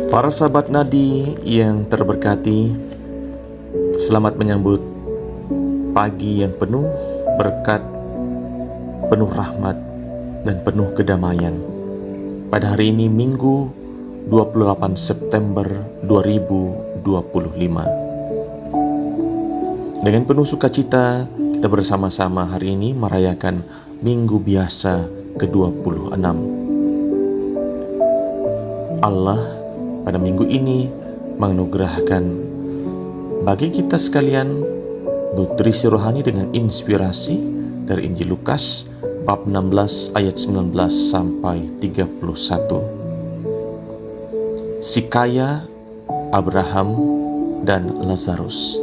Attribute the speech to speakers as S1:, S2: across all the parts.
S1: Para sahabat nadi yang terberkati, selamat menyambut pagi yang penuh berkat, penuh rahmat, dan penuh kedamaian. Pada hari ini Minggu 28 September 2025. Dengan penuh sukacita kita bersama-sama hari ini merayakan Minggu Biasa ke-26. Allah pada minggu ini menganugerahkan bagi kita sekalian nutrisi rohani dengan inspirasi dari Injil Lukas bab 16 ayat 19 sampai 31. Si kaya, Abraham, dan Lazarus.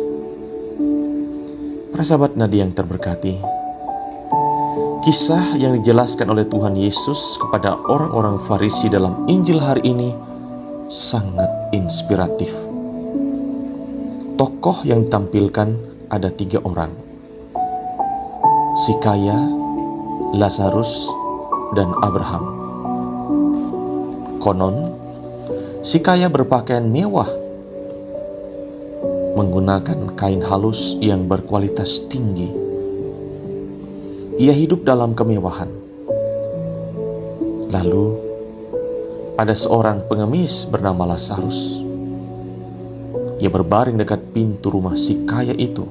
S1: Para sahabat nadi yang terberkati, kisah yang dijelaskan oleh Tuhan Yesus kepada orang-orang Farisi dalam Injil hari ini sangat inspiratif. Tokoh yang ditampilkan ada 3 orang: si kaya, Lazarus, dan Abraham. Konon, si kaya berpakaian mewah, menggunakan kain halus yang berkualitas tinggi. Ia hidup dalam kemewahan. Lalu, ada seorang pengemis bernama Lazarus. Ia berbaring dekat pintu rumah si kaya itu.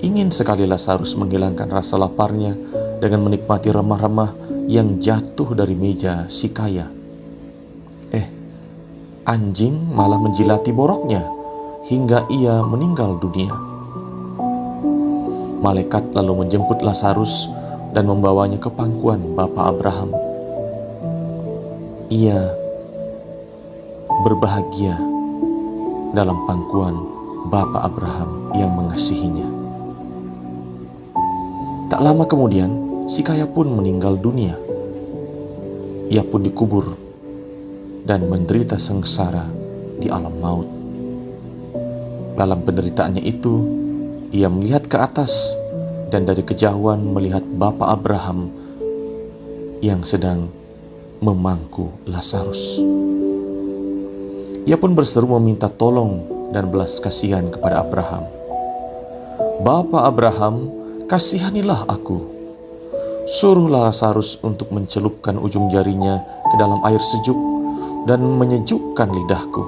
S1: Ingin sekali Lazarus menghilangkan rasa laparnya dengan menikmati remah-remah yang jatuh dari meja si kaya. Anjing malah menjilati boroknya hingga ia meninggal dunia. Malaikat lalu menjemput Lazarus dan membawanya ke pangkuan Bapa Abraham. Ia berbahagia dalam pangkuan Bapa Abraham yang mengasihinya. Tak lama kemudian, si kaya pun meninggal dunia. Ia pun dikubur dan menderita sengsara di alam maut. Dalam penderitaannya itu, ia melihat ke atas dan dari kejauhan melihat Bapa Abraham yang sedang memangku Lazarus. Ia pun berseru meminta tolong dan belas kasihan kepada Abraham. "Bapa Abraham, kasihanilah aku. Suruhlah Lazarus untuk mencelupkan ujung jarinya ke dalam air sejuk dan menyejukkan lidahku,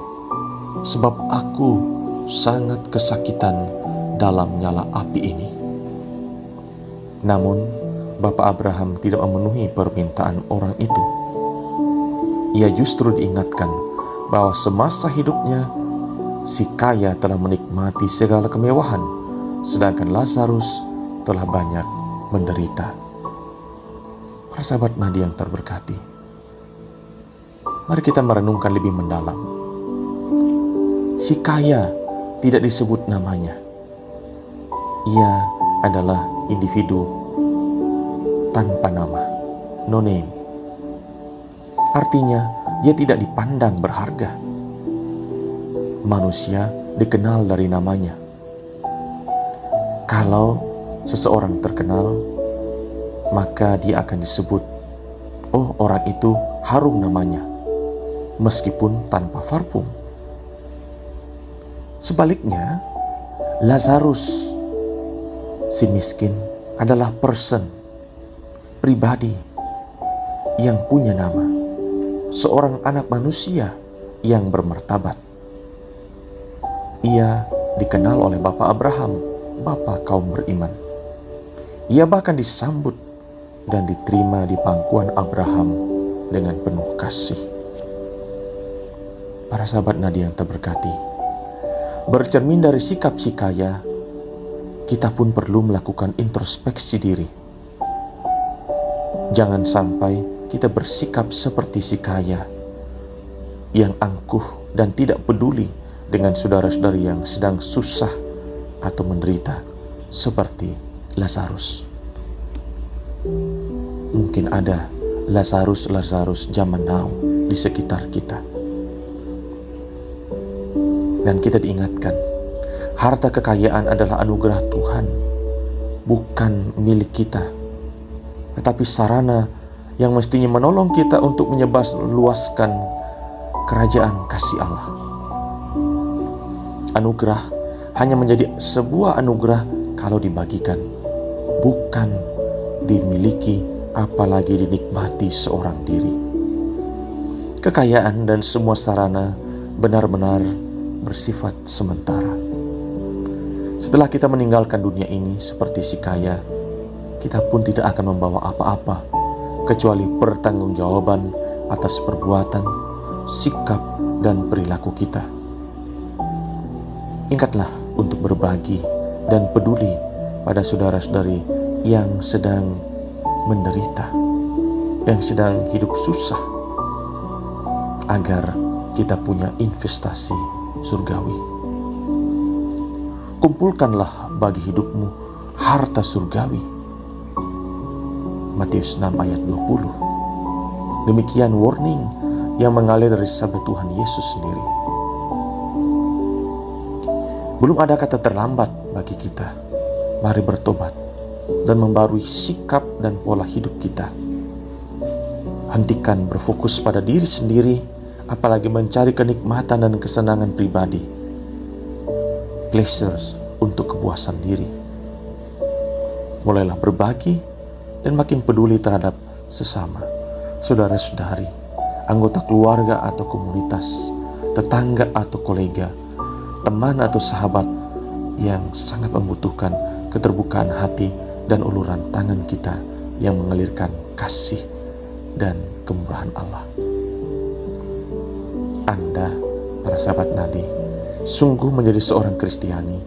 S1: sebab aku sangat kesakitan dalam nyala api ini." Namun, Bapa Abraham tidak memenuhi permintaan orang itu. Ia justru diingatkan bahwa semasa hidupnya si kaya telah menikmati segala kemewahan, sedangkan Lazarus telah banyak menderita. Para sahabat nadi yang terberkati, mari kita merenungkan lebih mendalam. Si kaya tidak disebut namanya. Ia adalah individu tanpa nama, no name. Artinya, dia tidak dipandang berharga. Manusia dikenal dari namanya. Kalau seseorang terkenal, maka dia akan disebut, "Oh, orang itu harum namanya," meskipun tanpa parfum. Sebaliknya, Lazarus, si miskin, adalah pribadi yang punya nama. Seorang anak manusia yang bermartabat. Ia dikenal oleh Bapa Abraham, bapa kaum beriman. Ia bahkan disambut dan diterima di pangkuan Abraham dengan penuh kasih. Para sahabat nadi yang terberkati, bercermin dari sikap si kaya, kita pun perlu melakukan introspeksi diri. Jangan sampai kita bersikap seperti si kaya yang angkuh dan tidak peduli dengan saudara-saudari yang sedang susah atau menderita seperti Lazarus. Mungkin ada Lazarus zaman now di sekitar kita. Dan kita diingatkan, harta kekayaan adalah anugerah Tuhan, bukan milik kita, tetapi sarana yang mestinya menolong kita untuk menyebarluaskan kerajaan kasih Allah. Anugerah hanya menjadi sebuah anugerah kalau dibagikan, bukan dimiliki apalagi dinikmati seorang diri. Kekayaan dan semua sarana benar-benar bersifat sementara. Setelah kita meninggalkan dunia ini seperti si kaya, kita pun tidak akan membawa apa-apa kecuali pertanggungjawaban atas perbuatan, sikap, dan perilaku kita. Ingatlah untuk berbagi dan peduli pada saudara-saudari yang sedang menderita, yang sedang hidup susah, agar kita punya investasi surgawi. Kumpulkanlah bagi hidupmu harta surgawi. Matius 6 ayat 20. Demikian warning yang mengalir dari sabda Tuhan Yesus sendiri. Belum ada kata terlambat bagi kita. Mari bertobat dan membarui sikap dan pola hidup kita. Hentikan berfokus pada diri sendiri, apalagi mencari kenikmatan dan kesenangan pribadi. Pleasures untuk kepuasan diri. Mulailah berbagi dan makin peduli terhadap sesama, saudara-saudari, anggota keluarga atau komunitas, tetangga atau kolega, teman atau sahabat yang sangat membutuhkan keterbukaan hati dan uluran tangan kita yang mengalirkan kasih dan kemurahan Allah. Anda, para sahabat Nadi, sungguh menjadi seorang Kristiani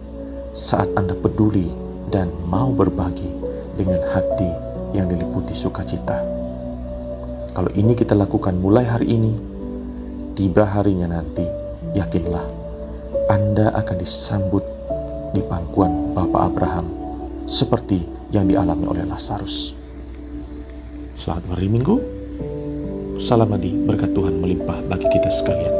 S1: saat Anda peduli dan mau berbagi dengan hati yang diliputi sukacita. Kalau ini kita lakukan mulai hari ini, tiba harinya nanti, yakinlah Anda akan disambut di pangkuan Bapa Abraham seperti yang dialami oleh Lazarus. Selamat hari Minggu. Salam Nadi, berkat Tuhan melimpah bagi kita sekalian.